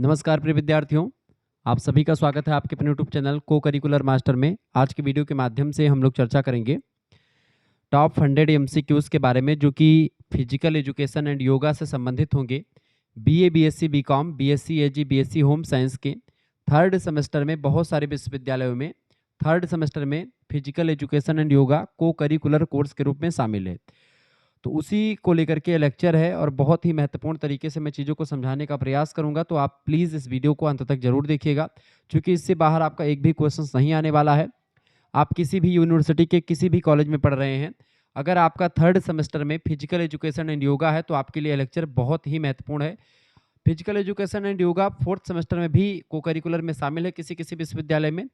नमस्कार प्रिय विद्यार्थियों, आप सभी का स्वागत है आपके अपने यूट्यूब चैनल को करिकुलर मास्टर में। आज की वीडियो के माध्यम से हम लोग चर्चा करेंगे टॉप 100 एमसीक्यूज के बारे में, जो कि फिजिकल एजुकेशन एंड योगा से संबंधित होंगे। बीए, बीएससी, बीकॉम, बीएससी एजी, बीएससी होम साइंस के थर्ड सेमेस्टर में बहुत सारे विश्वविद्यालयों में थर्ड सेमेस्टर में फिजिकल एजुकेशन एंड योगा को करिकुलर कोर्स के रूप में शामिल है। तो उसी को लेकर के लेक्चर है और बहुत ही महत्वपूर्ण तरीके से मैं चीज़ों को समझाने का प्रयास करूंगा। तो आप प्लीज़ इस वीडियो को अंत तक जरूर देखिएगा, क्योंकि इससे बाहर आपका एक भी क्वेश्चन नहीं आने वाला है। आप किसी भी यूनिवर्सिटी के किसी भी कॉलेज में पढ़ रहे हैं, अगर आपका थर्ड सेमेस्टर में फिजिकल एजुकेशन एंड योगा है तो आपके लिए लेक्चर बहुत ही महत्वपूर्ण है। Physical education and yoga fourth semester में भी को करिकुलर में शामिल है। किसी किसी विश्वविद्यालय में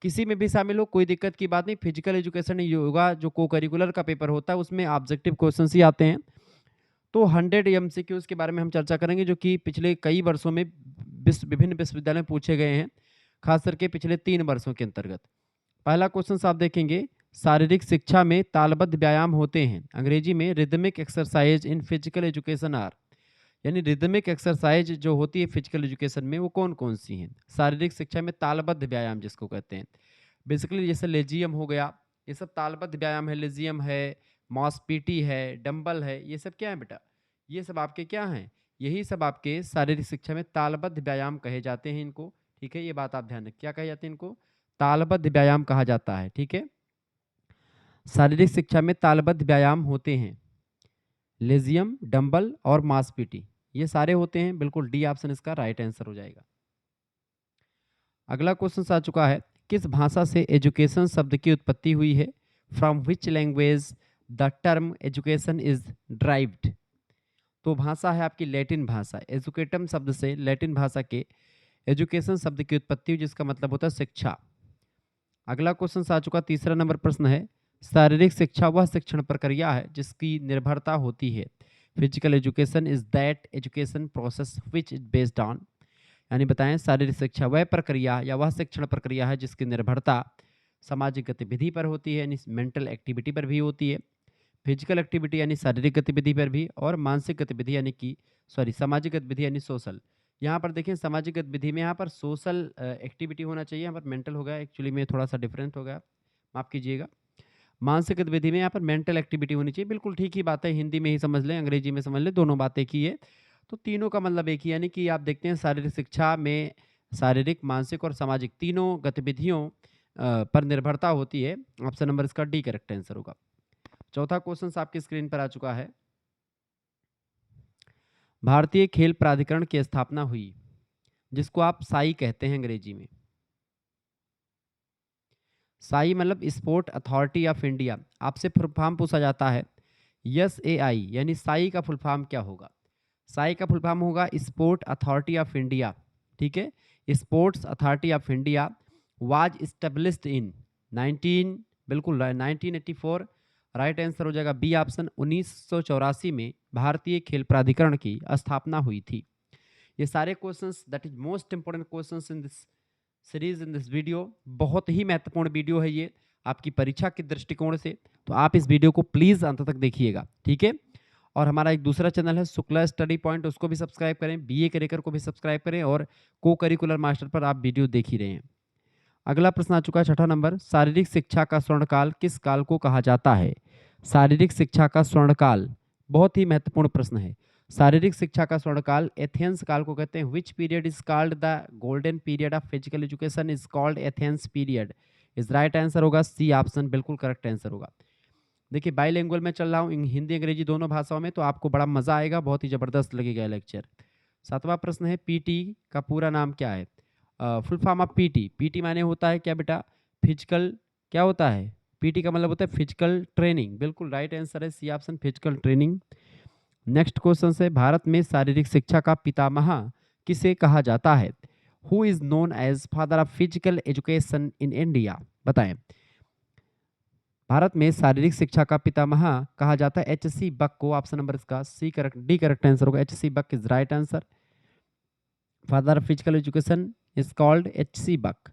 किसी में भी शामिल हो, कोई दिक्कत की बात नहीं। फिजिकल एजुकेशन एंड योगा जो को करिकुलर का पेपर होता है उसमें ऑब्जेक्टिव क्वेश्चन ही आते हैं। तो 100 एमसीक्यूज के बारे में हम चर्चा करेंगे, जो कि पिछले कई वर्षों में विभिन्न विश्वविद्यालयों में पूछे गए हैं, खास करके पिछले 3 वर्षों के अंतर्गत। पहला क्वेश्चन आप देखेंगे, शारीरिक शिक्षा में तालबद्ध व्यायाम होते हैं, अंग्रेजी में rhythmic exercise in physical education are, यानी रिदमिक एक्सरसाइज जो होती है फिजिकल एजुकेशन में वो कौन कौन सी हैं। शारीरिक शिक्षा में तालबद्ध व्यायाम जिसको कहते हैं, बेसिकली जैसे लेजियम हो गया, ये सब तालबद्ध व्यायाम है। लेजियम है, मॉस पीटी है, डंबल है, ये सब क्या है बेटा, ये सब आपके क्या हैं, यही सब आपके शारीरिक शिक्षा में तालबद्ध व्यायाम कहे जाते हैं इनको। ठीक है, ये बात आप ध्यान रखें, क्या कहे जाते हैं इनको, तालबद्ध व्यायाम कहा जाता है। ठीक है, शारीरिक शिक्षा में तालबद्ध व्यायाम होते हैं, लेजियम, डंबल और मांसपेटी, ये सारे होते हैं। बिल्कुल डी ऑप्शन इसका राइट आंसर हो जाएगा। अगला क्वेश्चन आ चुका है, किस भाषा से एजुकेशन शब्द की उत्पत्ति हुई है, from which language the term education is derived. तो भाषा है आपकी लैटिन भाषा, एजुकेटम शब्द से लैटिन भाषा के एजुकेशन शब्द की उत्पत्ति हुई, जिसका मतलब होता है शिक्षा। अगला क्वेश्चन आ चुका, तीसरा नंबर प्रश्न है, शारीरिक शिक्षा वह शिक्षण प्रक्रिया है जिसकी निर्भरता होती है, physical education is that education process which is based on, यानी बताएं शारीरिक शिक्षा वह प्रक्रिया या वह शिक्षण प्रक्रिया है जिसकी निर्भरता सामाजिक गतिविधि पर होती है, यानी मेंटल एक्टिविटी पर भी होती है। फिजिकल एक्टिविटी यानी शारीरिक गतिविधि पर भी, और मानसिक गतिविधि यानी कि सामाजिक गतिविधि यानी सोशल। यहाँ पर देखें सामाजिक गतिविधि में यहाँ पर सोशल एक्टिविटी होना चाहिए, यहाँ पर मेंटल हो गया, एक्चुअली में थोड़ा सा डिफरेंट हो गया, माफ कीजिएगा। मानसिक गतिविधि में यहाँ पर मेंटल एक्टिविटी होनी चाहिए, बिल्कुल ठीक ही बात है। हिंदी में ही समझ लें, अंग्रेजी में समझ लें, दोनों बातें की है तो तीनों का मतलब एक ही, यानी कि आप देखते हैं शारीरिक शिक्षा में शारीरिक, मानसिक और सामाजिक तीनों गतिविधियों पर निर्भरता होती है। ऑप्शन नंबर इसका डी करेक्ट आंसर होगा। चौथा क्वेश्चन आपकी स्क्रीन पर आ चुका है, भारतीय खेल प्राधिकरण की स्थापना हुई, जिसको आप साई कहते हैं अंग्रेजी में। साई मतलब स्पोर्ट अथॉरिटी ऑफ इंडिया। आपसे फुल फॉर्म पूछा जाता है, SAI यानी साई का फुल फॉर्म क्या होगा। साई का फुल फॉर्म होगा स्पोर्ट अथॉरिटी ऑफ इंडिया। ठीक है, sports authority of India was established in 19, बिल्कुल 1984, राइट आंसर हो जाएगा बी ऑप्शन। 1984 में भारतीय खेल प्राधिकरण की स्थापना हुई थी। ये सारे questions that is most important questions in this series in this video, बहुत ही महत्वपूर्ण वीडियो है ये आपकी परीक्षा के दृष्टिकोण से, तो आप इस वीडियो को प्लीज अंत तक देखिएगा। ठीक है, और हमारा एक दूसरा चैनल है शुक्ला स्टडी पॉइंट, उसको भी सब्सक्राइब करें, बीए करिकुलर को भी सब्सक्राइब करें, और को करिकुलर मास्टर पर आप वीडियो देख ही रहे हैं। अगला प्रश्न आ चुका है, छठा नंबर, शारीरिक शिक्षा का स्वर्णकाल किस काल को कहा जाता है। शारीरिक शिक्षा का स्वर्णकाल, बहुत ही महत्वपूर्ण प्रश्न है। शारीरिक शिक्षा का स्वर्णकाल एथेंस काल को कहते हैं। Which period is called the golden period of physical education is called Athens period, is right answer होगा सी ऑप्शन, बिल्कुल करेक्ट आंसर होगा। देखिए बाइलिंगुअल में चल रहा हूँ, हिंदी अंग्रेजी दोनों भाषाओं में, तो आपको बड़ा मजा आएगा, बहुत ही जबरदस्त लगेगा लेक्चर। सातवां प्रश्न है, पीटी का पूरा नाम क्या है। Full form of PT, PT माने होता है क्या बेटा, फिजिकल, क्या होता है, पीटी का मतलब होता है फिजिकल ट्रेनिंग, बिल्कुल राइट आंसर है C option, physical training. Next question है, भारत में शारीरिक शिक्षा का पितामह किसे कहा जाता है। Who is known as father of physical education in India, बताएं। भारत में शारीरिक शिक्षा का पितामह कहा जाता है HC बक को, ऑप्शन नंबर इसका C correct, D correct answer होगा, HC Buck is right answer. Father of physical education is called HC Buck.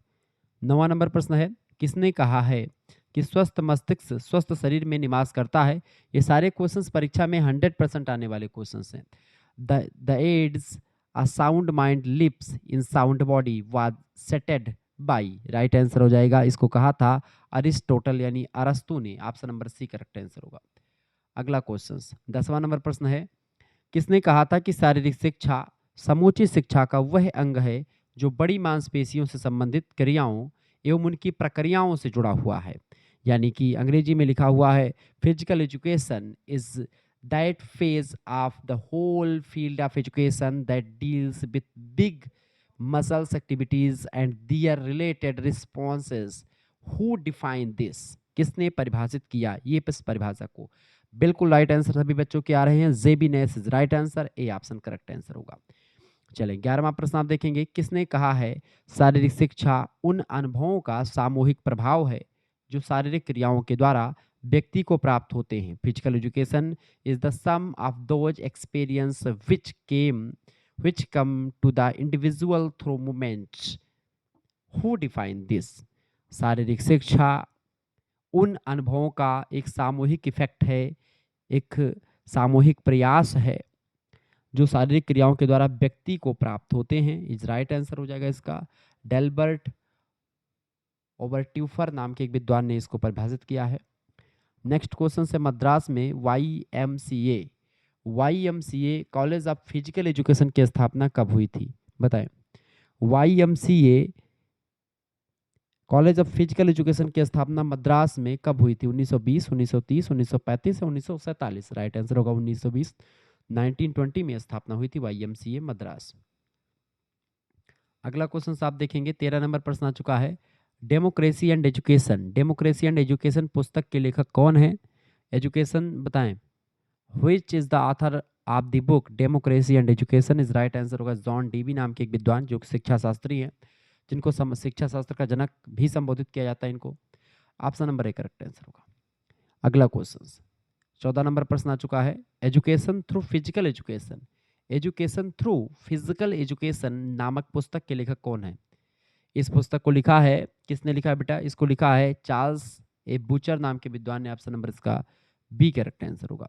9वां नंबर प्रश्न है, किसने कहा है कि स्वस्थ मस्तिष्क स्वस्थ शरीर में निवास करता है। ये सारे क्वेश्चंस परीक्षा में 100% आने वाले क्वेश्चंस हैं। The ads a sound mind lives in sound body was stated by, right answer हो जाएगा, इसको कहा था अरिस्टोटल यानी अरस्तु ने। Option number C correct answer होगा। अगला क्वेश्चन 10वां नंबर प्रश्न है, किसने कहा था कि शारीरिक शिक्षा समूची शिक्षा का वह अंग है जो बड़ी मांसपेशियों से संबंधित क्रियाओं एवं उनकी प्रक्रियाओं से जुड़ा हुआ है। यानी कि अंग्रेजी में लिखा हुआ है, physical education is that phase of the whole field of education that deals with big muscles activities and their related responses. Who define this, किसने परिभाषित किया ये परिभाषा को? बिल्कुल राइट आंसर सभी बच्चों के आ रहे हैं, जेबिनेस is right answer, A option correct answer होगा। चलें 11वां प्रश्न आप देखेंगे, किसने कहा है शारीरिक शिक्षा उन अनुभवों का सामूहिक प्रभाव है जो शारीरिक क्रियाओं के द्वारा व्यक्ति को प्राप्त होते हैं। Physical education is the sum of those experience which come to the individual through movements. Who define this? शारीरिक शिक्षा उन अनुभवों का एक सामूहिक इफेक्ट है, एक सामूहिक प्रयास है जो शारीरिक क्रियाओं के द्वारा व्यक्ति को प्राप्त होते हैं। इज राइट आंसर हो जाएगा इसका। डेल्बर्ट ओबरट्यूफर नाम के एक विद्वान ने इसको परिभाषित किया है। नेक्स्ट क्वेश्चन से, मद्रास में YMCA college of physical education की स्थापना कब हुई थी? बताएं। YMCA college of physical education की स्थापना मद्रास में कब हुई थी? 1920, 1930, 1935 या 1947? राइट आंसर होगा 1920। 1920 में स्थापना हुई थी YMCA मद्रास। अगला क्वेश्चन आप देखेंगे, 13 नंबर प्रश्न आ चुका है, democracy and education. Democracy and education पुस्तक के लेखक कौन है? एजुकेशन बताएं। Which is the author of the book democracy and education? Is right answer होगा जॉन डीवी नाम के एक विद्वान जो शिक्षा शास्त्री हैं, जिनको शिक्षा शास्त्र का जनक भी संबोधित किया जाता है इनको। Option number A correct answer होगा। अगला क्वेश्चन 14 नंबर प्रश्न आ चुका है, education through physical education. Education through physical education नामक पुस्तक के लेखक कौन है? इस पुस्तक को लिखा है, किसने लिखा है बेटा? इसको लिखा है चार्ल्स ए बूचर नाम के विद्वान ने। ऑप्शन नंबर इसका बी करेक्ट आंसर होगा।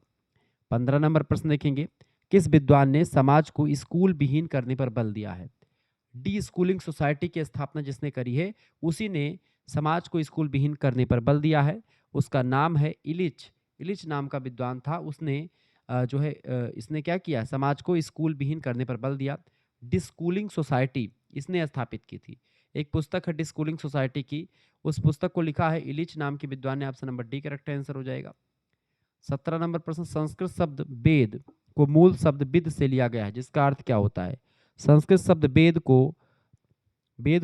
15 नंबर प्रश्न देखेंगे, किस विद्वान ने समाज को स्कूल विहीन करने पर बल दिया है? डी स्कूलिंग सोसाइटी की स्थापना जिसने करी है उसी ने समाज को स्कूल विहीन करने पर बल दिया है। उसका नाम है इलिच। इलिच नाम का विद्वान था, उसने इसने क्या किया? समाज को स्कूल विहीन करने पर बल दिया। डिस्कूलिंग सोसाइटी इसने स्थापित की थी। एक पुस्तक है डिस्कूलिंग सोसाइटी की, उस पुस्तक को लिखा है इलिच नाम के विद्वान ने। Option number D correct answer हो जाएगा। 17 नंबर प्रश्न, संस्कृत शब्द वेद को मूल शब्द विद से लिया गया है, जिसका अर्थ क्या होता है? संस्कृत शब्द वेद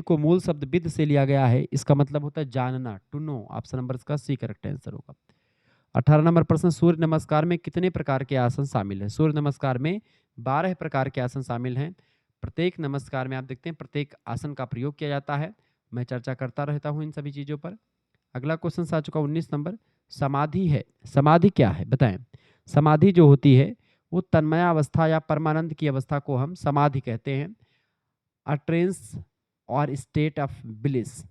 को मूल शब्द विद से लिया गया है, इसका मतलब होता है जानना, टू नो। ऑप्शन नंबर इसका सी करेक्ट आंसर होगा। 18 नंबर प्रश्न, सूर्य नमस्कार में कितने प्रकार के आसन शामिल हैं? सूर्य नमस्कार में 12 प्रकार के आसन शामिल हैं। प्रत्येक नमस्कार में आप देखते हैं प्रत्येक आसन का प्रयोग किया जाता है। मैं चर्चा करता रहता हूं इन सभी चीजों पर। अगला क्वेश्चन आ चुका 19 नंबर, समाधि है। समाधि क्या है बताएं? समाधि जो होती है वो तन्मयावस्था या परमानंद की अवस्था को हम समाधि कहते हैं। अ ट्रेंस और स्टेट ऑफ ब्लिस।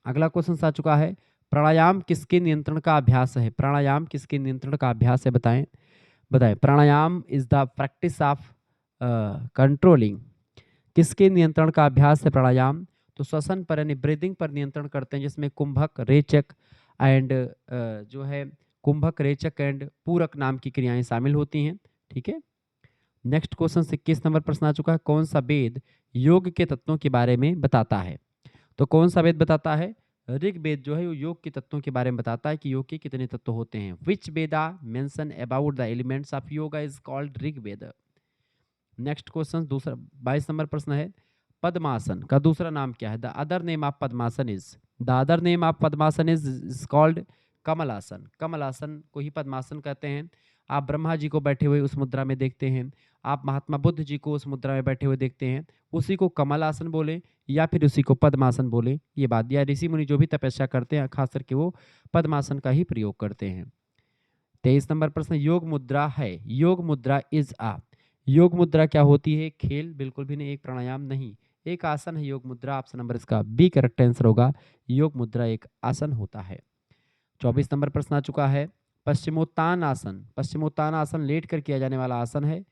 अगला क्वेश्चन आ चुका है, प्राणायाम किसके नियंत्रण का अभ्यास है? प्राणायाम किसके नियंत्रण का अभ्यास है बताएं? Pranayama is the practice of controlling. किसके नियंत्रण का अभ्यास है प्राणायाम? तो श्वसन पर यानी ब्रीदिंग पर नियंत्रण करते हैं, जिसमें कुंभक, रेचक एंड कुंभक, रेचक एंड पूरक नाम की क्रियाएं शामिल होती हैं। ठीक है। नेक्स्ट क्वेश्चन 21 नंबर प्रश्न आ चुका है, कौन सा वेद योग के तत्वों के बारे में बताता है? तो कौन सा वेद बताता है? ऋग्वेद जो है वो योग के तत्वों के बारे में बताता है कि योग के कितने तत्व होते हैं। Which Veda mention about the elements of yoga is called Rigveda. Next question 22 number प्रश्न है, पद्मासन का दूसरा नाम क्या है? The other name of Padmasana is called Kamalasana. कमलासन को ही पद्मासन कहते हैं। आप ब्रह्मा जी को बैठे हुए उस मुद्रा में देखते हैं, आप महात्मा बुद्ध जी को उस मुद्रा में बैठे हुए देखते हैं, उसी को कमलासन बोले या फिर उसी को पद्मासन बोले, ये बात। या ऋषि मुनि जो भी तपस्या करते हैं खास करके वो पद्मासन का ही प्रयोग करते हैं। 23 नंबर प्रश्न, योग मुद्रा है। योग मुद्रा इज आ। योग मुद्रा क्या होती है? खेल? बिल्कुल भी नहीं, एक प्राणायाम नहीं, एक आसन है योग मुद्रा। ऑप्शन नंबर इसका बी करेक्ट आंसर होगा, योग मुद्रा एक आसन होता है। 24 नंबर प्रश्न आ चुका है, पश्चिमोत्तान आसन। पश्चिमोत्तान आसन लेट कर किया जाने वाला आसन है।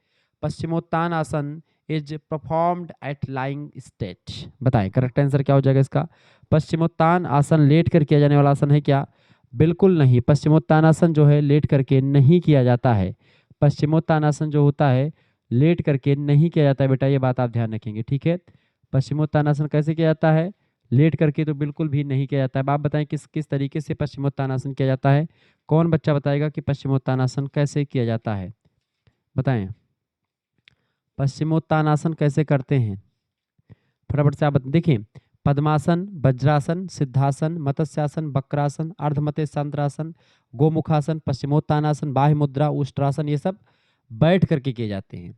पश्चिमोत्तान आसन is performed eight lying state. बताएं करेक्ट आंसर क्या हो जाएगा इसका। पश्चिमोत्तान आसन लेट कर किया जाने वाला आसन है क्या? बिल्कुल नहीं, पश्चिमोत्तानासन जो है लेट करके नहीं किया जाता है। पश्चिमोत्तानासन जो होता है लेट करके नहीं किया जाता है बेटा, ये बात आप ध्यान रखेंगे, ठीक है। पश्चिमोत्तानासन कैसे किया जाता है? लेट करके तो बिल्कुल भी नहीं किया जाता है। अब आप बताएं किस किस तरीके से पश्चिमोत्तानासन किया जाता है। कौन बच्चा बताएगा कि पश्चिमोत्तानासन कैसे किया जाता है? बताएं पश्चिमोत्तानासन कैसे करते हैं, फटाफट से आप देखिए। पद्मासन, वज्रासन, सिद्धासन, मत्स्यासन, वक्रासन, अर्धमत्स्यांतरासन, गोमुखासन, पश्चिमोत्तानासन, बाह्य मुद्रा, उष्ट्रासन, ये सब बैठ करके किए जाते हैं।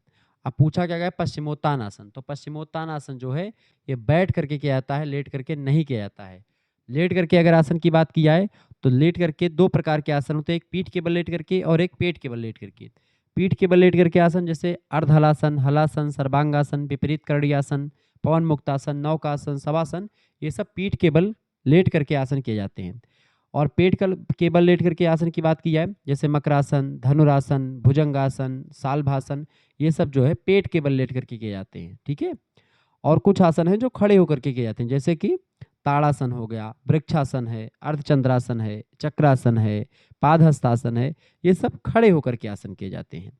अब पूछा क्या गया? पश्चिमोत्तानासन। तो पश्चिमोत्तानासन जो है ये बैठ करके किया जाता है, लेट करके नहीं किया जाता है। लेट करके अगर आसन की बात की जाए तो लेट करके दो प्रकार के आसन होते हैं, एक पीठ के बल लेट करके और एक पेट के बल लेट करके। पीठ के बल लेट करके आसन जैसे अर्धहलासन, हलासन, सर्वांगासन, विपरीत करड़ी आसन, पवन मुक्तासन, नौकासन, शवासन, ये सब पीठ के बल लेट करके आसन किए जाते हैं। और पेट के बल लेट करके आसन की बात की जाए जैसे मकरासन, धनुरासन, भुजंगासन, सालभासन, ये सब जो है पेट के बल लेट करके किए जाते हैं, ठीक है। और कुछ आसन हैं जो खड़े होकर के किए जाते हैं, जैसे कि ताड़ासन हो गया, वृक्षासन है, अर्धचंद्रासन है, चक्रासन है, पादहस्तासन है, ये सब खड़े होकर के आसन किए जाते हैं।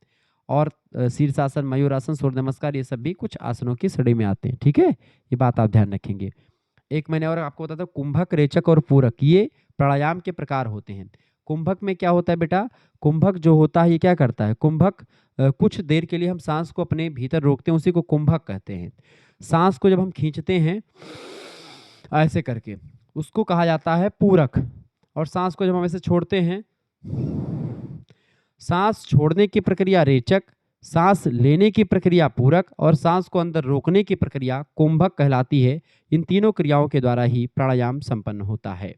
और शीर्षासन, मयूरासन, सूर्य नमस्कार, ये सब भी कुछ आसनों की श्रेणी में आते हैं, ठीक है। ये बात आप ध्यान रखेंगे। एक मैंने और आपको बताता हूँ, कुंभक, रेचक और पूरक, ये प्राणायाम के प्रकार होते हैं। कुंभक में क्या होता है बेटा? कुंभक जो होता है ये क्या करता है? कुंभक कुछ देर के लिए हम सांस को अपने भीतर रोकते हैं, उसी को कुंभक कहते हैं। सांस को जब हम खींचते हैं ऐसे करके, उसको कहा जाता है पूरक। और सांस को जब हम ऐसे छोड़ते हैं, सांस छोड़ने की प्रक्रिया रेचक, सांस लेने की प्रक्रिया पूरक और सांस को अंदर रोकने की प्रक्रिया कुंभक कहलाती है। इन तीनों क्रियाओं के द्वारा ही प्राणायाम संपन्न होता है।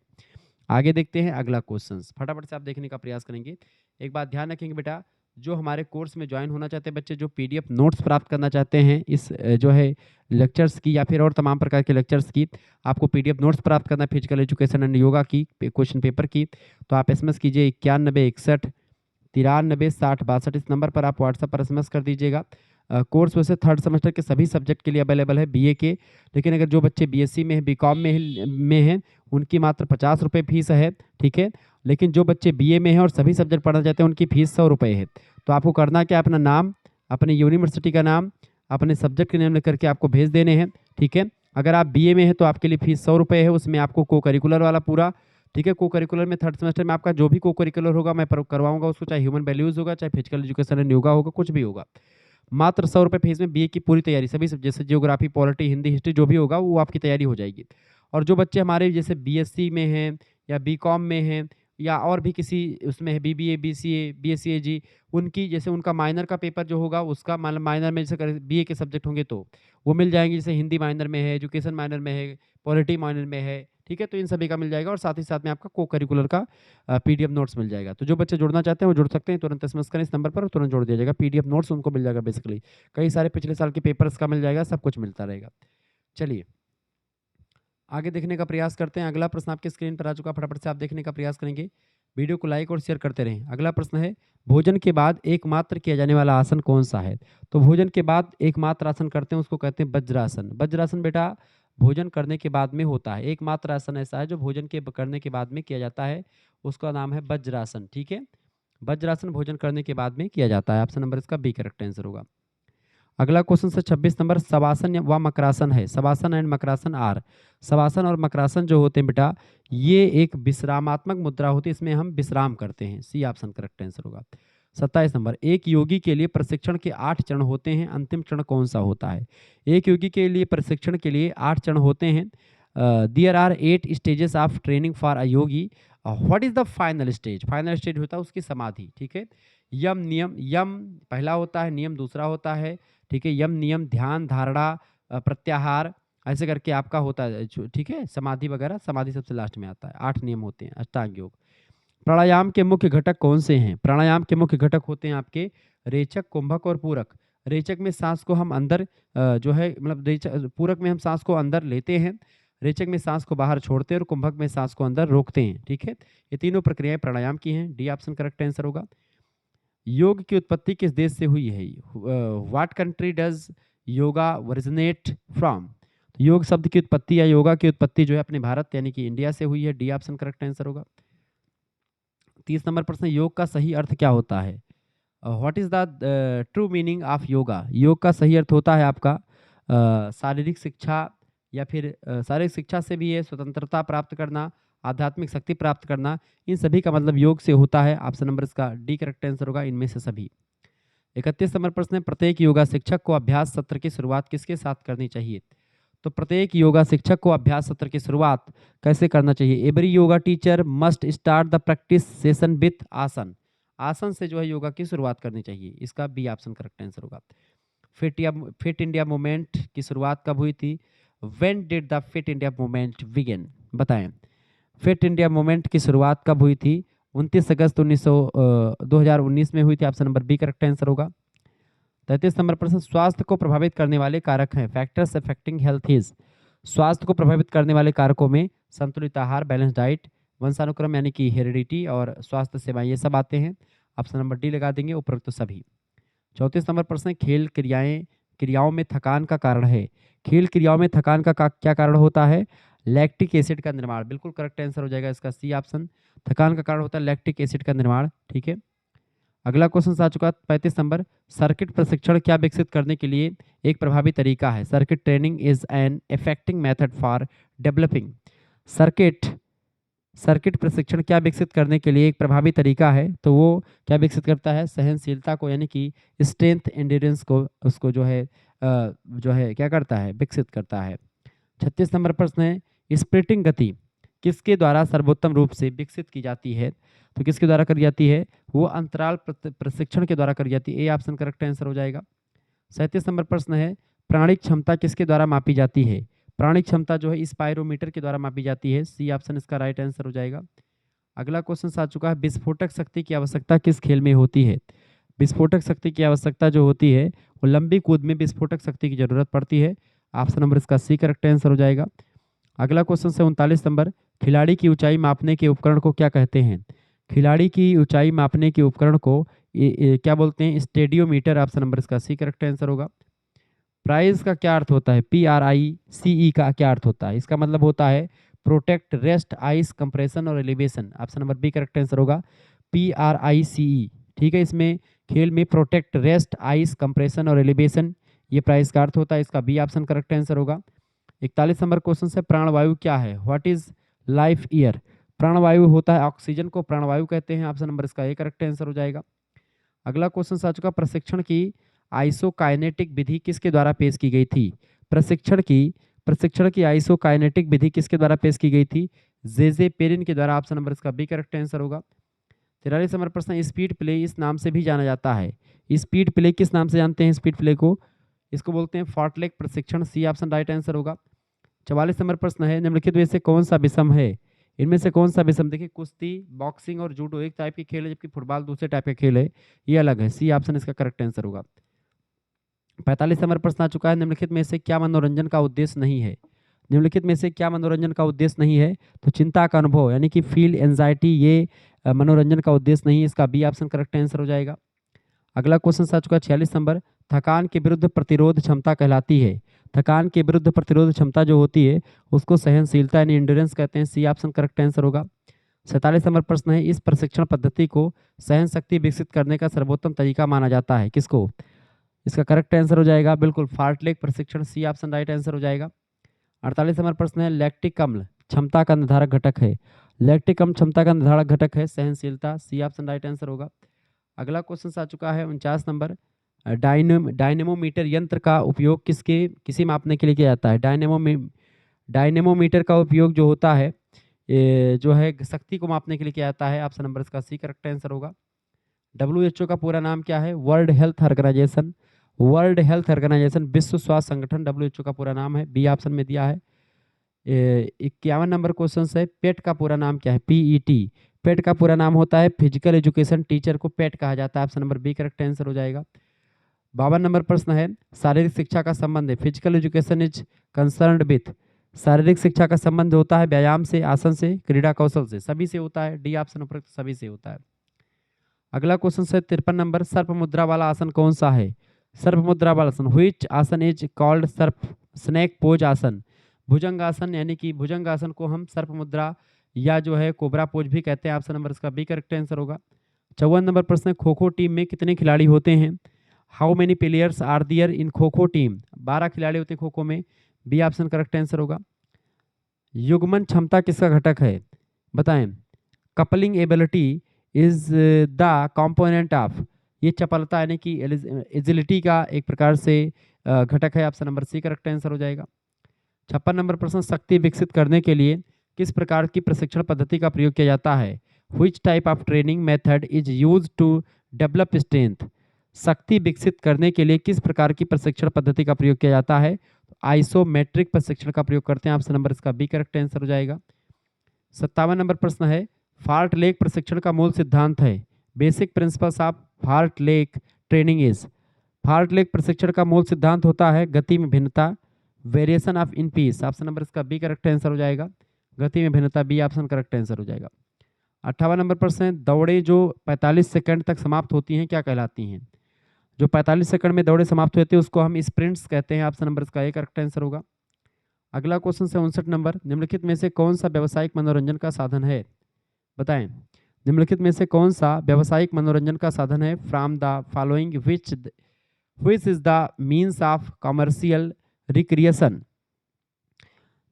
आगे देखते हैं अगला क्वेश्चन, फटाफट से आप देखने का प्रयास करेंगे। एक बात ध्यान रखेंगे बेटा, जो हमारे कोर्स में ज्वाइन होना चाहते हैं बच्चे, जो पीडीएफ नोट्स प्राप्त करना चाहते हैं इस जो है लेक्चर्स की या फिर और तमाम प्रकार के लेक्चर्स की, आपको पीडीएफ नोट्स प्राप्त करना फिजिकल एजुकेशन एंड योगा की क्वेश्चन पेपर की, तो आप एसएमएस कीजिए 9161 93 60 62। इस नंबर पर आप व्हाट्सएप पर एसएमएस कर दीजिएगा। कोर्स वैसे थर्ड सेमेस्टर के सभी सब्जेक्ट के लिए अवेलेबल है बीए के, लेकिन अगर जो बच्चे बीएससी में है, बीकॉम में हैं, उनकी मात्र 50 रुपये फीस है, ठीक है। लेकिन जो बच्चे बीए में हैं और सभी सब्जेक्ट पढ़ना चाहते हैं उनकी फीस 100 रुपये है। तो आपको करना क्या, अपना नाम, अपनी यूनिवर्सिटी का नाम, अपने सब्जेक्ट के नाम लिख करके आपको भेज देने हैं, ठीक है। अगर आप बीए में हैं तो आपके लिए फीस 100 रुपये है, उसमें आपको को करिकुलर वाला पूरा, ठीक है। को करिकुलर में थर्ड सेमेस्टर में आपका जो भी को करिकुलर होगा मैं करवाऊंगा उसको, चाहे ह्यूमन वैल्यूज होगा, चाहे फिजिकल एजुकेशन एंड योगा होगा, कुछ भी होगा। मात्र 100 रुपये फीस में बीए की पूरी तैयारी, सभी जैसे जियोग्राफी, पॉलिटी, हिंदी, हिस्ट्री जो भी होगा वो आपकी तैयारी हो जाएगी। और जो बच्चे हमारे जैसे बीएससी में हैं या बीकॉम में हैं या और भी किसी उसमें है, बीबीए, बीसीए, बीएससीएजी, उनकी जैसे उनका माइनर का पेपर जो होगा उसका माइनर में जैसे बीए के सब्जेक्ट होंगे तो वो मिल जाएंगे, जैसे हिंदी माइनर में है, एजुकेशन माइनर में है, पॉलिटी माइनर में है, ठीक है। तो इन सभी का मिल जाएगा और साथ ही साथ में आपका को करिकुलर का पीडीएफ नोट्स मिल जाएगा। तो जो बच्चे जुड़ना चाहते हैं वो जुड़ सकते हैं, तुरंत एसएमएस करें इस नंबर पर, तुरंत जोड़ दिया जाएगा। पीडीएफ नोट्स उनको मिल जाएगा, बेसिकली कई सारे पिछले साल के पेपर्स का मिल जाएगा, सब कुछ मिलता रहेगा। चलिए आगे देखने का प्रयास करते हैं। अगला प्रश्न आपके स्क्रीन पर आ चुका, फटाफट से आप देखने का प्रयास करेंगे। वीडियो को लाइक और शेयर करते रहें। अगला प्रश्न है, भोजन के बाद एकमात्र किया जाने वाला आसन कौन सा है? तो भोजन के बाद एकमात्र आसन करते हैं उसको कहते हैं वज्रासन। वज्रासन बेटा भोजन करने के बाद में होता है, एकमात्र आसन ऐसा है जो भोजन के करने के बाद में किया जाता है, उसका नाम है वज्रासन, ठीक है। वज्रासन भोजन करने के बाद में किया जाता है। ऑप्शन नंबर इसका बी करेक्ट आंसर होगा। अगला क्वेश्चन से 26 नंबर, शवासन व मकरासन है। शवासन एंड मकरासन आर, शवासन और मकरासन जो होते हैं बेटा ये एक विश्रामात्मक मुद्रा होती है, इसमें हम विश्राम करते हैं। सी ऑप्शन करेक्ट आंसर होगा। 27 नंबर, एक योगी के लिए प्रशिक्षण के 8 चरण होते हैं, अंतिम चरण कौन सा होता है? एक योगी के लिए प्रशिक्षण के लिए 8 चरण होते हैं। There are 8 stages of training for a yogi. What is the final stage? Final stage होता है उसकी समाधि, ठीक है। यम नियम, यम पहला होता है, नियम दूसरा होता है, ठीक है। यम नियम, ध्यान, धारणा, प्रत्याहार, ऐसे करके आपका होता है, ठीक है। समाधि वगैरह, समाधि सबसे लास्ट में आता है। 8 नियम होते हैं अष्टांग योग। प्राणायाम के मुख्य घटक कौन से हैं? प्राणायाम के मुख्य घटक होते हैं आपके रेचक, कुंभक और पूरक। रेचक में सांस को हम अंदर जो है मतलब पूरक में हम सांस को अंदर लेते हैं, रेचक में सांस को बाहर छोड़ते हैं और कुंभक में सांस को अंदर रोकते हैं, ठीक है। ये तीनों प्रक्रियाएं प्राणायाम की हैं। डी ऑप्शन करेक्ट आंसर होगा। योग की उत्पत्ति किस देश से हुई है? What country does yoga originate from? योग शब्द की उत्पत्ति या योगा की उत्पत्ति जो है अपने भारत यानी कि इंडिया से हुई है। डी ऑप्शन करेक्ट आंसर होगा। 30 नंबर प्रश्न, योग का सही अर्थ क्या होता है? What is the true meaning of yoga? योग का सही अर्थ होता है आपका शारीरिक शिक्षा या फिर शारीरिक शिक्षा से भी है स्वतंत्रता प्राप्त करना, आध्यात्मिक शक्ति प्राप्त करना, इन सभी का मतलब योग से होता है। ऑप्शन नंबर इसका डी करेक्ट आंसर होगा, इनमें से सभी। 31 नंबर प्रश्न है, प्रत्येक योगा शिक्षक को अभ्यास सत्र की शुरुआत किसके साथ करनी चाहिए? तो प्रत्येक योगा शिक्षक को अभ्यास सत्र की शुरुआत कैसे करना चाहिए? Every yoga teacher must start the practice session with आसन। आसन से जो है योगा की शुरुआत करनी चाहिए। इसका बी ऑप्शन करेक्ट आंसर होगा। फिट इंडिया मूवमेंट की शुरुआत कब हुई थी? When did the fit India movement begin? बताएं। फिट इंडिया मूवमेंट की शुरुआत कब हुई थी? 29 अगस्त 2019 में हुई थी। Option number B correct answer होगा। 33 नंबर प्रश्न, स्वास्थ्य को प्रभावित करने वाले कारक हैं। Factors affecting health is. स्वास्थ्य को प्रभावित करने वाले कारकों में संतुलित आहार, बैलेंस डाइट, वंशानुक्रम यानी कि हेरिडिटी और स्वास्थ्य सेवाएं, ये सब आते हैं। ऑप्शन नंबर डी लगा देंगे, उपरोक्त तो सभी। 34 नंबर प्रश्न, खेल क्रियाओं में थकान का कारण है। खेल क्रियाओं में थकान का क्या कारण होता है? लैक्टिक एसिड का निर्माण। बिल्कुल करेक्ट आंसर हो जाएगा इसका सी ऑप्शन। थकान का कारण होता है लैक्टिक एसिड का निर्माण। ठीक है, अगला क्वेश्चन आ चुका है 35 नंबर, सर्किट प्रशिक्षण क्या विकसित करने के लिए एक प्रभावी तरीका है? Circuit training is an effective method for developing. Circuit circuit प्रशिक्षण क्या विकसित करने के लिए एक प्रभावी तरीका है? तो वो क्या विकसित करता है? सहनशीलता को, यानी कि स्ट्रेंथ एंड्योरेंस को, उसको जो है क्या करता है? विकसित करता है। 36 नंबर प्रश्न है, स्प्लिटिंग गति किसके द्वारा सर्वोत्तम रूप से विकसित की जाती है? तो किसके द्वारा करी जाती है? वो अंतराल प्रशिक्षण के द्वारा करी जाती है। ए ऑप्शन करेक्ट आंसर हो जाएगा। 37 नंबर प्रश्न है, प्राणिक क्षमता किसके द्वारा मापी जाती है? प्राणिक क्षमता जो है स्पायरोमीटर के द्वारा मापी जाती है। सी ऑप्शन इसका राइट आंसर हो जाएगा। अगला क्वेश्चन आ चुका है, विस्फोटक शक्ति की आवश्यकता किस खेल में होती है? विस्फोटक शक्ति की आवश्यकता जो होती है वो लंबी कूद में विस्फोटक शक्ति की जरूरत पड़ती है। ऑप्शन नंबर इसका सी करेक्ट आंसर हो जाएगा। अगला क्वेश्चन है 39 नंबर, खिलाड़ी की ऊंचाई मापने के उपकरण को क्या कहते हैं? खिलाड़ी की ऊंचाई मापने के उपकरण को क्या बोलते हैं? स्टेडियोमीटर। ऑप्शन नंबर इसका सी करेक्ट आंसर होगा। प्राइज का क्या अर्थ होता है? PRICE का क्या अर्थ होता है? इसका मतलब होता है प्रोटेक्ट, रेस्ट, आइस, कंप्रेशन और elevation. Option number B correct answer होगा, PRICE। ठीक है, इसमें खेल में प्रोटेक्ट, रेस्ट, आइस, कंप्रेशन और एलिवेशन, ये प्राइज का अर्थ होता है। इसका बी ऑप्शन करेक्ट आंसर होगा। 41 नंबर क्वेश्चन से, प्राणवायु क्या है? What is life year? प्राणवायु होता है ऑक्सीजन को प्राणवायु कहते हैं। ऑप्शन नंबर इसका ए करेक्ट आंसर हो जाएगा। अगला क्वेश्चन आ चुका, प्रशिक्षण की आइसोकाइनेटिक विधि किसके द्वारा पेश की गई थी? प्रशिक्षण की आइसोकाइनेटिक विधि किसके द्वारा पेश की गई थी? जे पेरिन के द्वारा। ऑप्शन नंबर इसका बी करेक्ट आंसर होगा। 43 नंबर प्रश्न, स्पीड प्ले इस नाम से भी जाना जाता है। स्पीड प्ले किस नाम से जानते हैं? स्पीड प्ले को इसको बोलते हैं फॉर्टलेग प्रशिक्षण। सी ऑप्शन राइट आंसर होगा। 44 नंबर प्रश्न है, निम्नलिखित में से कौन सा विषम है? इनमें से कौन सा विषम? देखिए, कुश्ती, बॉक्सिंग और जूडो एक टाइप की खेल है, जबकि फुटबॉल दूसरे टाइप का खेल है, ये अलग है। सी ऑप्शन इसका करेक्ट आंसर होगा। 45 नंबर प्रश्न आ चुका है, निम्नलिखित में से क्या मनोरंजन का उद्देश्य नहीं है? निम्नलिखित में से क्या मनोरंजन का उद्देश्य नहीं है? तो चिंता का अनुभव यानी कि फील एंजाइटी, ये मनोरंजन का उद्देश्य नहीं है। इसका बी ऑप्शन करेक्ट आंसर हो जाएगा। अगला क्वेश्चन आ चुका है 46 नंबर, थकान के विरुद्ध प्रतिरोध क्षमता कहलाती है। थकान के विरुद्ध प्रतिरोध क्षमता जो होती है उसको सहनशीलता यानी एंड्योरेंस कहते हैं। सी ऑप्शन करेक्ट आंसर होगा। 47 नंबर प्रश्न है, इस प्रशिक्षण पद्धति को सहन शक्ति विकसित करने का सर्वोत्तम तरीका माना जाता है, किसको? इसका करेक्ट आंसर हो जाएगा बिल्कुल फार्टलेग प्रशिक्षण। सी ऑप्शन राइट आंसर हो जाएगा। 48 नंबर प्रश्न है, लैक्टिक अम्ल क्षमता का निर्धारक घटक है। लैक्टिक अम्ल क्षमता का निर्धारक घटक है सहनशीलता। सी ऑप्शन राइट आंसर होगा। अगला क्वेश्चन आ चुका है 49 नंबर, डायनेमोमीटर यंत्र का उपयोग किसी मापने के लिए किया जाता है? डायनेमोमीटर का उपयोग जो होता है ये जो है शक्ति को मापने के लिए किया जाता है। ऑप्शन नंबर इसका सी करेक्ट आंसर होगा। WHO का पूरा नाम क्या है? World health organization. World health organization, विश्व स्वास्थ्य संगठन, WHO का पूरा नाम है। बी ऑप्शन में दिया है। 51 नंबर क्वेश्चन है, पेट का पूरा नाम क्या है? PET। पेट का पूरा नाम होता है फिजिकल एजुकेशन टीचर को पेट कहा जाता है। Option number B correct answer हो जाएगा। 52 नंबर प्रश्न है, शारीरिक शिक्षा का संबंध है, physical education is concerned with. शारीरिक शिक्षा का संबंध होता है व्यायाम से, आसन से, क्रीड़ा कौशल से, सभी से होता है। डी ऑप्शन उपरोक्त सभी से होता है। अगला क्वेश्चन है 53 नंबर, सर्प मुद्रा वाला आसन कौन सा है? सर्प मुद्रा वाला आसन, व्हिच आसन इज कॉल्ड सर्प स्नेक पोज आसन? भुजंग आसन, यानी कि भुजंग आसन को हम सर्प मुद्रा या जो है कोबरा पोज भी कहते हैं। ऑप्शन नंबर इसका बी करेक्ट आंसर होगा। 54 नंबर प्रश्न है, खो खो टीम में कितने खिलाड़ी होते हैं? How many players are there in kho kho team? 12 खिलाड़ी होते हैं खो खो में, बी ऑप्शन करेक्ट आंसर होगा। युग्मन क्षमता किसका घटक है? बताएं। Coupling ability is the component of, ये चपलता यानी कि एजिलिटी का एक प्रकार से घटक है। Option number C correct answer हो जाएगा। 56 नंबर प्रश्न, शक्ति विकसित करने के लिए किस प्रकार की प्रशिक्षण पद्धति का प्रयोग किया जाता है? Which type of training method is use to develop strength? शक्ति विकसित करने के लिए किस प्रकार की प्रशिक्षण पद्धति का प्रयोग किया जाता है? आइसोमेट्रिक प्रशिक्षण का प्रयोग करते हैं। ऑप्शन नंबर इसका बी करेक्ट आंसर हो जाएगा। 57 नंबर प्रश्न है, फार्ट लेक प्रशिक्षण का मूल सिद्धांत है। Basic principles of fartlek training is, fartlek प्रशिक्षण का मूल सिद्धांत होता है गति में भिन्नता, variation of in pace. Option number इसका बी करेक्ट आंसर हो जाएगा। गति में भिन्नता, बी ऑप्शन करेक्ट आंसर हो जाएगा। 58 नंबर प्रश्न है, दौड़े जो 45 सेकंड तक समाप्त होती हैं क्या कहलाती हैं? जो 45 सेकंड में दौड़े समाप्त होती है उसको हम स्प्रिंट्स कहते हैं। ऑप्शन नंबर इसका ए करेक्ट आंसर होगा। अगला क्वेश्चन है 59 नंबर, निम्नलिखित में से कौन सा व्यावसायिक मनोरंजन का साधन है? बताएं। निम्नलिखित में से कौन सा व्यावसायिक मनोरंजन का साधन है? From the following which is the means of commercial recreation?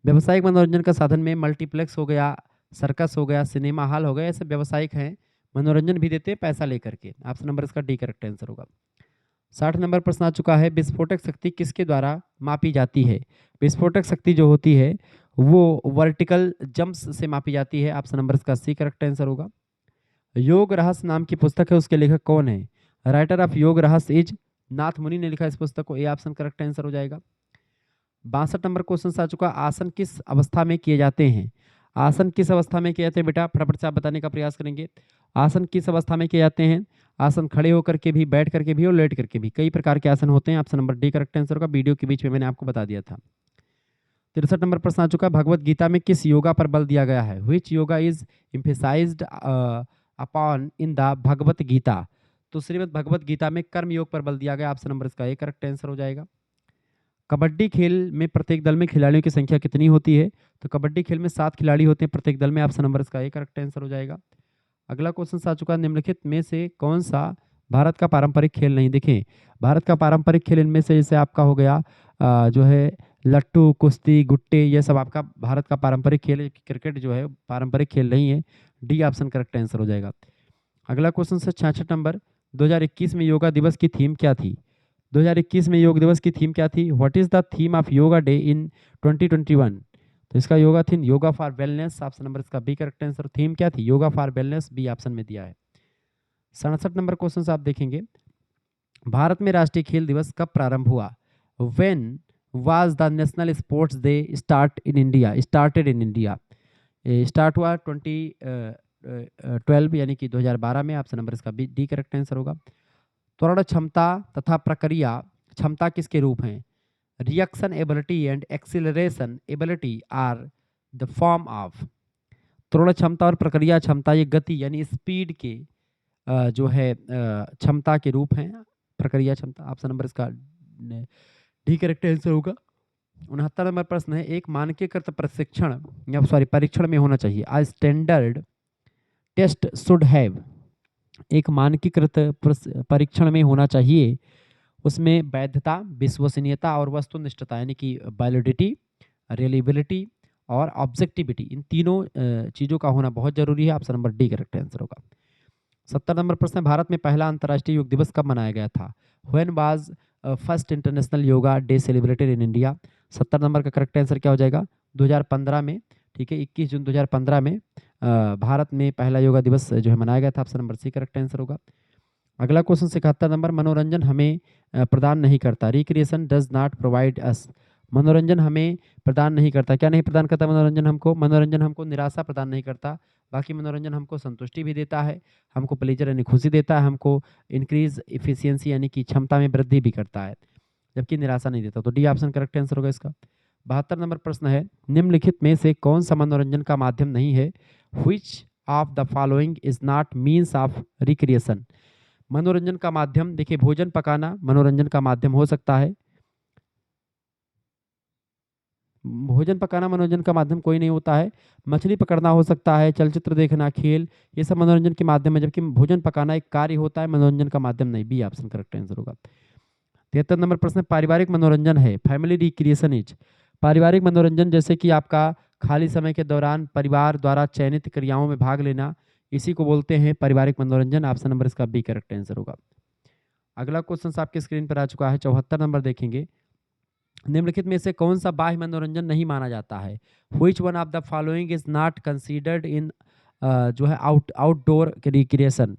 व्यावसायिक मनोरंजन का साधन में मल्टीप्लेक्स हो गया, सर्कस हो गया, सिनेमा हॉल हो गया, ऐसे व्यावसायिक हैं, मनोरंजन भी देते हैं पैसा लेकर के। ऑप्शन नंबर इसका डी करेक्ट आंसर होगा। 60 नंबर प्रश्न आ चुका है, विस्फोटक शक्ति किसके द्वारा मापी जाती है? विस्फोटक शक्ति जो होती है वो वर्टिकल जंप्स से मापी जाती है। ऑप्शन नंबर इसका सी करेक्ट आंसर होगा। योग रहस्य नाम की पुस्तक है, उसके लेखक कौन है? राइटर ऑफ योग रहस्य इज नाथ मुनि ने लिखा इस पुस्तक को, ए ऑप्शन करेक्ट आंसर हो जाएगा। 62 नंबर क्वेश्चन आ चुका, आसन किस अवस्था में किए जाते हैं? आसन किस अवस्था में किए जाते हैं बेटा? फटाफट से आप बताने का प्रयास करेंगे। आसन किस अवस्था में किए जाते हैं? आसन खड़े होकर के भी, बैठ करके भी और लेट करके भी, कई प्रकार के आसन होते हैं। Option number D correct answer होगा। वीडियो के बीच में मैंने आपको बता दिया था। 63 नंबर प्रश्न आ चुका, भगवत गीता में किस योगा पर बल दिया गया है? Which yoga is emphasized upon in the Bhagavad Gita? तो श्रीमद् भगवत गीता में कर्म योग पर बल दिया गया। ऑप्शन नंबर इसका ए करेक्ट आंसर हो जाएगा। कबड्डी खेल में प्रत्येक दल में खिलाड़ियों की संख्या कितनी होती है? तो कबड्डी खेल में 7 खिलाड़ी होते हैं प्रत्येक दल में। ऑप्शन नंबर इसका ए करेक्ट आंसर हो जाएगा। अगला क्वेश्चन आ चुका है, निम्नलिखित में से कौन सा भारत का पारंपरिक खेल नहीं? देखें, भारत का पारंपरिक खेल इनमें से जैसे आपका हो गया जो है लट्टू, कुश्ती, गुट्टे, ये सब आपका भारत का पारंपरिक खेल है। क्रिकेट जो है पारंपरिक खेल नहीं है। डी ऑप्शन करेक्ट आंसर हो जाएगा। अगला क्वेश्चन है 66 नंबर, 2021 में योगा दिवस की थीम क्या थी? 2021 में योग दिवस की थीम क्या थी? What is the theme of yoga day in 2021? तो इसका yoga theme yoga for wellness. Option number इसका बी करेक्ट आंसर। थीम क्या थी? Yoga for wellness, B option में दिया है। 67 नंबर क्वेश्चन आप देखेंगे, भारत में राष्ट्रीय खेल दिवस कब प्रारंभ हुआ? When was the national sports day started in India? Start हुआ 2012 यानी कि 2012 में। ऑप्शन नंबर इसका डी करेक्ट आंसर होगा। त्वरण क्षमता तथा प्रक्रिया क्षमता किसके रूप हैं? Reaction ability and acceleration ability are the form of. त्वरण क्षमता और प्रक्रिया क्षमता ये गति यानी स्पीड के जो है क्षमता के रूप हैं। प्रक्रिया क्षमता, ऑप्शन नंबर इसका डी करेक्ट आंसर होगा। 69 नंबर प्रश्न है, एक मानकीकृत प्रशिक्षण या परीक्षण में होना चाहिए। आ स्टैंडर्ड टेस्ट शुड हैव, एक मानकीकृत परीक्षण में होना चाहिए, उसमें वैधता, विश्वसनीयता और वस्तुनिष्ठता यानी कि वैलिडिटी, रिलायबिलिटी और ऑब्जेक्टिविटी, इन तीनों चीज़ों का होना बहुत जरूरी है। Option number D correct answer होगा। 70 नंबर प्रश्न, भारत में पहला अंतर्राष्ट्रीय योग दिवस कब मनाया गया था? When was first international yoga day celebrated in India? 70 number का करेक्ट आंसर क्या हो जाएगा? 2015 में। ठीक है, 21 जून 2015 में भारत में पहला योगा दिवस जो है मनाया गया था। Option number C correct answer होगा। अगला क्वेश्चन 71 नंबर, मनोरंजन हमें प्रदान नहीं करता। Recreation does not provide us, मनोरंजन हमें प्रदान नहीं करता। क्या नहीं प्रदान करता मनोरंजन हमको? मनोरंजन हमको निराशा प्रदान नहीं करता, बाकी मनोरंजन हमको संतुष्टि भी देता है, हमको प्लेजर यानी खुशी देता है, हमको इंक्रीज इफिशियंसी यानी कि क्षमता में वृद्धि भी करता है, जबकि निराशा नहीं देता। तो डी ऑप्शन करेक्ट आंसर होगा इसका। 72 नंबर प्रश्न है, निम्नलिखित में से कौन सा मनोरंजन का माध्यम नहीं है? Which of the following is not means of recreation. मनोरंजन का माध्यम, देखिए भोजन पकाना मनोरंजन का माध्यम हो सकता है। भोजन पकाना मनोरंजन का माध्यम कोई नहीं होता है। मछली पकड़ना हो सकता है, चलचित्र देखना, खेल, ये सब मनोरंजन के माध्यम है, जबकि भोजन पकाना एक कार्य होता है, मनोरंजन का माध्यम नहीं। बी ऑप्शन करेक्ट आंसर होगा। 73 नंबर प्रश्न, पारिवारिक मनोरंजन है, फैमिली रिक्रिएशन इज। पारिवारिक मनोरंजन जैसे कि आपका खाली समय के दौरान परिवार द्वारा चयनित क्रियाओं में भाग लेना, इसी को बोलते हैं पारिवारिक मनोरंजन। ऑप्शन नंबर इसका बी करेक्ट आंसर होगा। अगला क्वेश्चन आपके स्क्रीन पर आ चुका है, 74 नंबर देखेंगे। निम्नलिखित में से कौन सा बाह्य मनोरंजन नहीं माना जाता है? Which one of the following is not considered इन जो है आउटडोर रिक्रिएशन,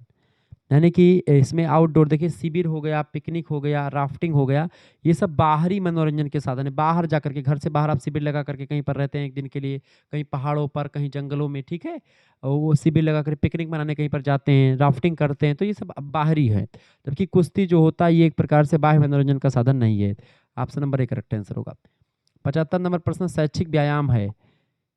यानी कि इसमें आउटडोर देखिए शिविर हो गया, पिकनिक हो गया, राफ्टिंग हो गया, ये सब बाहरी मनोरंजन के साधन है। बाहर जाकर के, घर से बाहर आप शिविर लगा करके कहीं पर रहते हैं एक दिन के लिए, कहीं पहाड़ों पर, कहीं जंगलों में, ठीक है, और वो शिविर लगा कर पिकनिक मनाने कहीं पर जाते हैं, राफ्टिंग करते हैं, तो ये सब बाहरी है। जबकि कुश्ती जो होता है ये एक प्रकार से बाह्य मनोरंजन का साधन नहीं है। Option number A correct answer होगा। 75 नंबर प्रश्न, शैक्षिक व्यायाम है,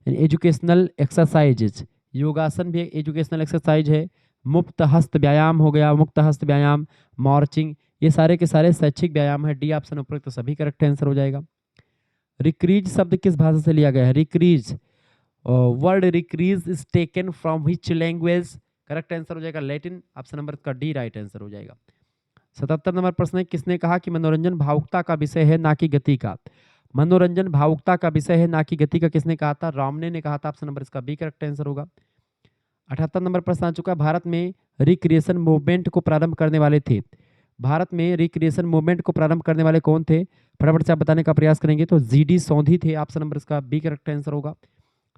एजुकेशनल एक्सरसाइजेज, योगासन भी एजुकेशनल एक्सरसाइज है। मुक्त हस्त व्यायाम हो गया, मुक्त हस्त व्यायाम, मार्चिंग, ये सारे के सारे शैक्षिक व्यायाम है। डी ऑप्शन उपयुक्त सभी करेक्ट आंसर हो जाएगा। रिक्रीज शब्द किस भाषा से लिया गया है? Recreation, word recreation is taken from which language? Correct answer हो जाएगा लैटिन। ऑप्शन नंबर का डी राइट आंसर हो जाएगा। 77 नंबर प्रश्न है, किसने कहा कि मनोरंजन भावुकता का विषय है ना कि गति का? मनोरंजन भावुकता का विषय है ना कि गति का, किसने कहा था? रामने ने कहा था। ऑप्शन नंबर इसका बी करेक्ट आंसर होगा। 78 नंबर प्रश्न आ चुका है, भारत में रिक्रिएशन मूवमेंट को प्रारंभ करने वाले थे। भारत में रिक्रिएशन मूवमेंट को प्रारंभ करने वाले कौन थे? फटाफट से आप बताने का प्रयास करेंगे तो जीडी सोंधी थे। ऑप्शन नंबर इसका बी करेक्ट आंसर होगा।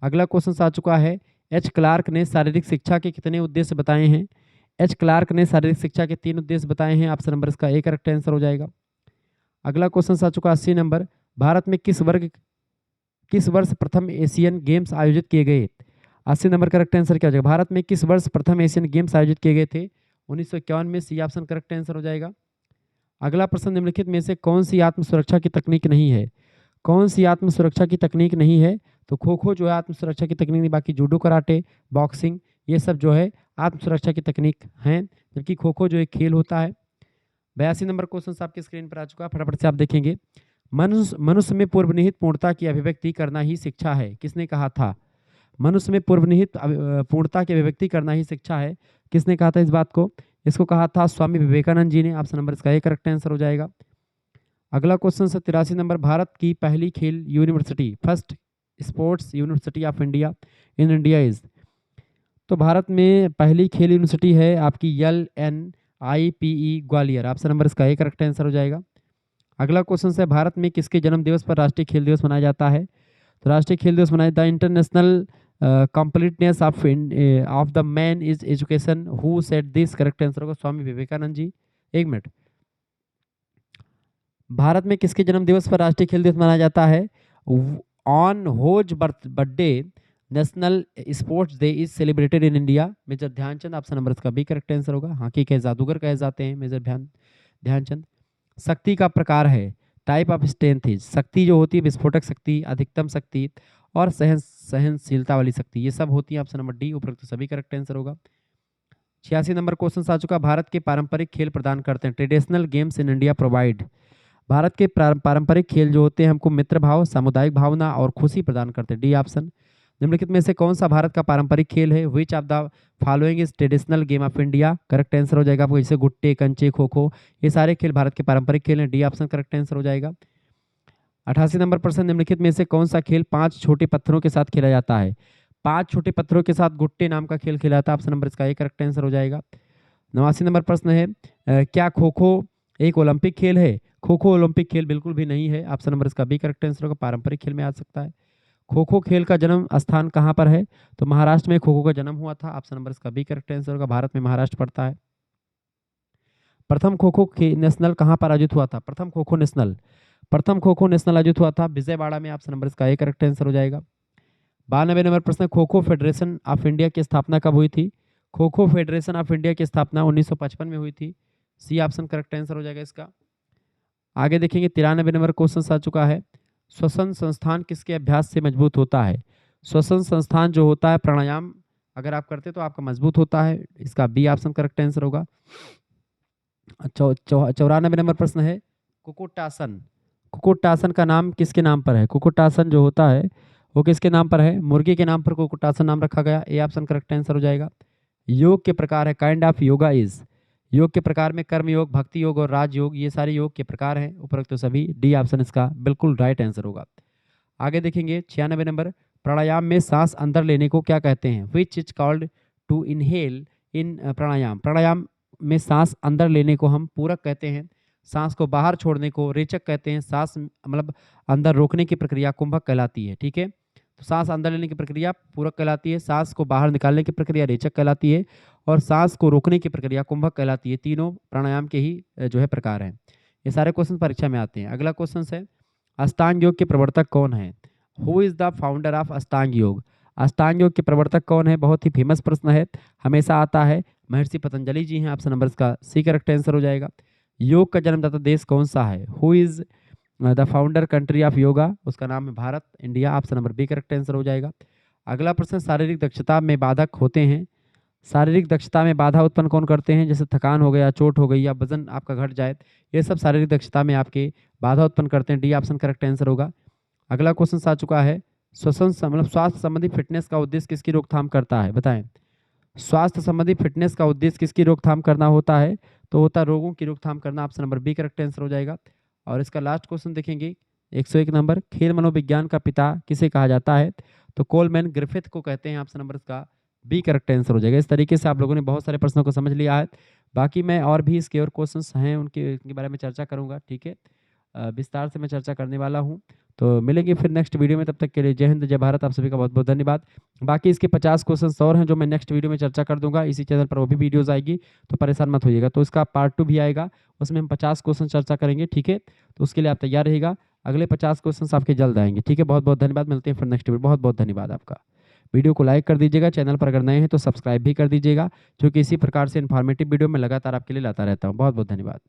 अगला क्वेश्चन आ चुका है, एच क्लार्क ने शारीरिक शिक्षा के कितने उद्देश्य बताए हैं? एच क्लार्क ने शारीरिक शिक्षा के 3 उद्देश्य बताए हैं। ऑप्शन नंबर इसका ए करेक्ट आंसर हो जाएगा। अगला क्वेश्चन आ चुका है 80 नंबर, भारत में किस वर्ष प्रथम एशियन गेम्स आयोजित किए गए? 80 नंबर करेक्ट आंसर क्या हो जाएगा? भारत में किस वर्ष प्रथम एशियन गेम्स आयोजित किए गए थे? 1951 में। सी ऑप्शन करेक्ट आंसर हो जाएगा। अगला प्रश्न, निम्नलिखित में से कौन सी आत्म सुरक्षा की तकनीक नहीं है? कौन सी आत्म सुरक्षा की तकनीक नहीं है? तो खो खो जो है आत्म सुरक्षा की तकनीक नहीं, बाकी जूडो, कराटे, बॉक्सिंग, ये सब जो है आत्म सुरक्षा की तकनीक हैं, जबकि खो खो जो एक खेल होता है। 82 नंबर क्वेश्चन आपके स्क्रीन पर आ चुका है, फटाफट से आप देखेंगे। मनुष्य में पूर्वनिहित पूर्णता की अभिव्यक्ति करना ही शिक्षा है, किसने कहा था? मनुष्य में पूर्वनिहित पूर्णता की अभिव्यक्ति करना ही शिक्षा है, किसने कहा था इस बात को? इसको कहा था स्वामी विवेकानंद जी ने। ऑप्शन नंबर इसका ए करेक्ट आंसर हो जाएगा। अगला क्वेश्चन 83 नंबर, भारत की पहली खेल university, first sports university of India in India is. तो भारत में पहली खेल यूनिवर्सिटी है आपकी LNIPE ग्वालियर। ऑप्शन नंबर इसका ए करेक्ट आंसर हो जाएगा। अगला क्वेश्चन है, भारत में किसके जन्म दिवस पर राष्ट्रीय खेल दिवस मनाया जाता है? तो राष्ट्रीय खेल दिवस मनाया जाता है international completeness of the man is education, who said this? Correct answer होगा स्वामी विवेकानंद जी। एक मिनट, भारत में किसके जन्म दिवस पर राष्ट्रीय खेल दिवस मनाया जाता है? On whose birthday national sports day is celebrated in India, major Dhyan Chand. Option number इसका बी करेक्ट आंसर होगा। हॉकी के जादूगर कहे जाते हैं मेजर ध्यानचंद। शक्ति का प्रकार है, टाइप ऑफ स्ट्रेंथ इज। शक्ति जो होती है विस्फोटक शक्ति, अधिकतम शक्ति और सहनशीलता वाली शक्ति, ये सब होती है। ऑप्शन नंबर डी उपरोक्त सभी करेक्ट आंसर होगा। 86 नंबर क्वेश्चन आ चुका, भारत के पारंपरिक खेल प्रदान करते हैं, traditional games in India provide. Bharat के पारंपरिक खेल जो होते हैं हमको मित्र भाव, सामुदायिक भावना और खुशी प्रदान करते हैं। D option. निम्नलिखित में से कौन सा भारत का पारंपरिक खेल है? Which of the following is traditional game of India? Correct answer हो जाएगा आपको, जैसे गुट्टे, कंचे, खो खो, ये सारे खेल भारत के पारंपरिक खेल हैं। डी ऑप्शन करेक्ट आंसर हो जाएगा। 88 नंबर प्रश्न, निम्नलिखित में से कौन सा खेल 5 छोटे पत्थरों के साथ खेला जाता है? 5 छोटे पत्थरों के साथ गुट्टे नाम का खेल खेला जाता है। ऑप्शन नंबर इसका एक करेक्ट आंसर हो जाएगा। 89 नंबर प्रश्न है, क्या खो खो एक ओलंपिक खेल है? खो खो ओलंपिक खेल बिल्कुल भी नहीं है। ऑप्शन नंबर इसका बी करेक्ट आंसर होगा, पारंपरिक खेल में आ सकता है। खो खो खेल का जन्म स्थान कहाँ पर है? तो महाराष्ट्र में खो खो का जन्म हुआ था। ऑप्शन नंबर इसका बी करेक्ट आंसर होगा, भारत में महाराष्ट्र पड़ता है। प्रथम खो खो नेशनल कहाँ पर आयोजित हुआ था? प्रथम खो खो नेशनल आयोजित हुआ था विजयवाड़ा में। ऑप्शन नंबर इसका ए करेक्ट आंसर हो जाएगा। 92 नंबर प्रश्न, kho kho federation of India की स्थापना कब हुई थी? Kho kho federation of India की स्थापना 1955 में हुई थी। सी ऑप्शन करेक्ट आंसर हो जाएगा इसका। आगे देखेंगे 93 नंबर क्वेश्चन आ चुका है, श्वसन संस्थान किसके अभ्यास से मजबूत होता है? श्वसन संस्थान जो होता है प्राणायाम अगर आप करते तो आपका मजबूत होता है। इसका बी ऑप्शन करेक्ट आंसर होगा। 94 नंबर प्रश्न है, कुक्कुटासन। कुक्कुटासन का नाम किसके नाम पर है? कुक्कुटासन जो होता है वो किसके नाम पर है? मुर्गी के नाम पर कुक्कुटासन नाम रखा गया। ए ऑप्शन करेक्ट आंसर हो जाएगा। योग के प्रकार है, काइंड ऑफ योगा इज। योग के प्रकार में कर्म योग, भक्ति योग और राजयोग, ये सारे योग के प्रकार हैं उपरोक्त तो सभी। डी ऑप्शन इसका बिल्कुल राइट आंसर होगा। आगे देखेंगे 96 नंबर, प्राणायाम में सांस अंदर लेने को क्या कहते हैं? Which is called to inhale in pranayama. प्राणायाम में सांस अंदर लेने को हम पूरक कहते हैं, सांस को बाहर छोड़ने को रेचक कहते हैं, सांस मतलब अंदर रोकने की प्रक्रिया कुंभक कहलाती है। ठीक है, तो सांस अंदर लेने की प्रक्रिया पूरक कहलाती है, सांस को बाहर निकालने की प्रक्रिया रेचक कहलाती है और सांस को रोकने की प्रक्रिया कुंभक कहलाती है। तीनों प्राणायाम के ही जो है प्रकार हैं। ये सारे क्वेश्चन परीक्षा में आते हैं। अगला क्वेश्चन है, अष्टांग योग के प्रवर्तक कौन है? Who is the founder of अष्टांग योग? अष्टांग योग के प्रवर्तक कौन है? बहुत ही फेमस प्रश्न है, हमेशा आता है। महर्षि पतंजलि जी हैं। ऑप्शन नंबर इसका सी करेक्ट आंसर हो जाएगा। योग का जन्मदाता देश कौन सा है? Who is the founder country of yoga? उसका नाम है Bharat, India. Option number B correct answer हो जाएगा। अगला प्रश्न, शारीरिक दक्षता में बाधक होते हैं। शारीरिक दक्षता में बाधा उत्पन्न कौन करते हैं? जैसे थकान हो गया, चोट हो गई या वजन आपका घट जाए, ये सब शारीरिक दक्षता में आपके बाधा उत्पन्न करते हैं। डी ऑप्शन करेक्ट आंसर होगा। अगला क्वेश्चन आ चुका है, श्वसन मतलब स्वास्थ्य संबंधी फिटनेस का उद्देश्य किसकी रोकथाम करता है? बताएं। स्वास्थ्य संबंधी फिटनेस का उद्देश्य किसकी रोकथाम करना होता है? तो होता है रोगों की रोकथाम करना। Option number B correct answer हो जाएगा। और इसका लास्ट क्वेश्चन देखेंगे, 101 नंबर, खेल मनोविज्ञान का पिता किसे कहा जाता है? तो कोलमैन ग्रिफिथ को कहते हैं। ऑप्शन नंबर इसका बी करेक्ट आंसर हो जाएगा। इस तरीके से आप लोगों ने बहुत सारे प्रश्नों को समझ लिया है। बाकी मैं और भी इसके और क्वेश्चंस हैं उनके बारे में चर्चा करूंगा। ठीक है, विस्तार से मैं चर्चा करने वाला हूं। तो मिलेंगे फिर नेक्स्ट वीडियो में, तब तक के लिए जय हिंद जय भारत। आप सभी का बहुत बहुत धन्यवाद। बाकी इसके 50 क्वेश्चन और हैं जो मैं नेक्स्ट वीडियो में चर्चा कर दूंगा। इसी चैनल पर वो भी वीडियोस आएगी, तो परेशान मत होइएगा। तो इसका पार्ट 2 भी आएगा, उसमें हम 50 क्वेश्चन चर्चा करेंगे। ठीक है, तो उसके लिए आप तैयार रहिएगा। अगले 50 क्वेश्चन आपके जल्द आएंगे। ठीक है, बहुत बहुत धन्यवाद। मिलते हैं फिर नेक्स्ट वीडियो। बहुत बहुत धन्यवाद आपका। वीडियो को लाइक कर दीजिएगा, चैनल पर अगर नए हैं तो सब्सक्राइब भी कर दीजिएगा, क्योंकि इसी प्रकार से इन्फॉर्मेटिव वीडियो में लगातार आपके लिए लाता रहता हूँ। बहुत बहुत धन्यवाद।